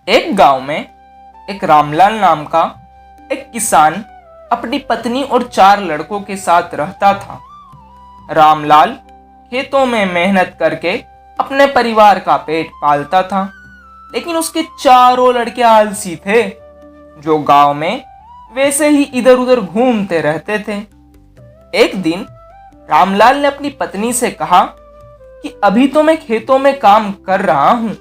एक गांव में एक रामलाल नाम का एक किसान अपनी पत्नी और 4 लड़कों के साथ रहता था। रामलाल खेतों में मेहनत करके अपने परिवार का पेट पालता था, लेकिन उसके चारों लड़के आलसी थे, जो गांव में वैसे ही इधर उधर घूमते रहते थे। एक दिन रामलाल ने अपनी पत्नी से कहा कि अभी तो मैं खेतों में काम कर रहा हूं,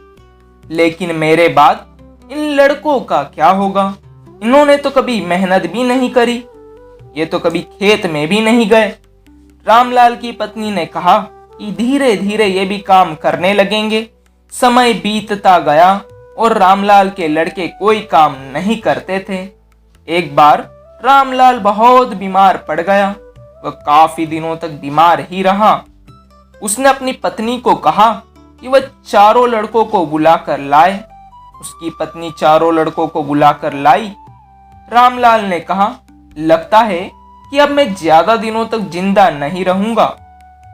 लेकिन मेरे बाद इन लड़कों का क्या होगा? इन्होंने तो कभी मेहनत भी नहीं करी, ये तो कभी खेत में भी नहीं गए। रामलाल की पत्नी ने कहा कि धीरे धीरे ये भी काम करने लगेंगे। समय बीतता गया और रामलाल के लड़के कोई काम नहीं करते थे। एक बार रामलाल बहुत बीमार पड़ गया। वह काफी दिनों तक बीमार ही रहा। उसने अपनी पत्नी को कहा कि वह चारों लड़कों को बुलाकर लाए। उसकी पत्नी चारों लड़कों को बुलाकर लाई। रामलाल ने कहा, लगता है कि अब मैं ज्यादा दिनों तक जिंदा नहीं रहूंगा।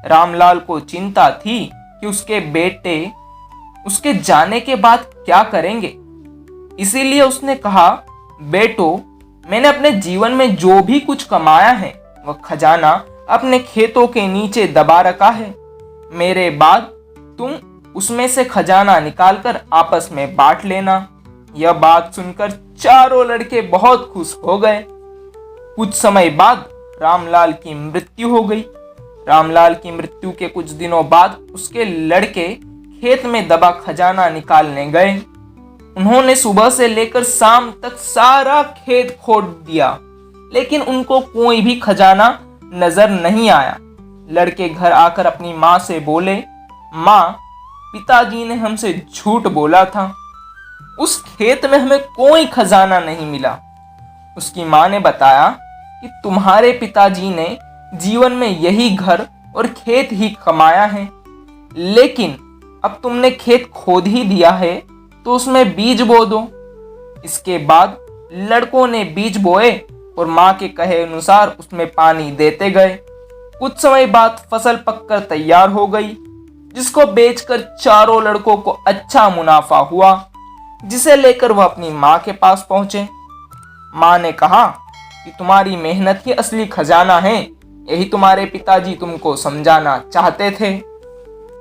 रामलाल को चिंता थी कि उसके बेटे उसके जाने के बाद क्या करेंगे। इसीलिए उसने कहा, बेटो, मैंने अपने जीवन में जो भी कुछ कमाया है वह खजाना अपने खेतों के नीचे दबा रखा है। मेरे बाद तुम उसमें से खजाना निकालकर आपस में बांट लेना। यह बात सुनकर चारों लड़के बहुत खुश हो गए। कुछ समय बाद रामलाल की मृत्यु हो गई। रामलाल की मृत्यु के कुछ दिनों बाद उसके लड़के खेत में दबा खजाना निकालने गए। उन्होंने सुबह से लेकर शाम तक सारा खेत खोद दिया, लेकिन उनको कोई भी खजाना नजर नहीं आया। लड़के घर आकर अपनी माँ से बोले, माँ, पिताजी ने हमसे झूठ बोला था, उस खेत में हमें कोई खजाना नहीं मिला। उसकी माँ ने बताया कि तुम्हारे पिताजी ने जीवन में यही घर और खेत ही कमाया है, लेकिन अब तुमने खेत खोद ही दिया है तो उसमें बीज बो दो। इसके बाद लड़कों ने बीज बोए और माँ के कहे अनुसार उसमें पानी देते गए। कुछ समय बाद फसल पककर तैयार हो गई, जिसको बेचकर चारों लड़कों को अच्छा मुनाफा हुआ, जिसे लेकर वह अपनी माँ के पास पहुंचे। माँ ने कहा कि तुम्हारी मेहनत ही असली खजाना है, यही तुम्हारे पिताजी तुमको समझाना चाहते थे।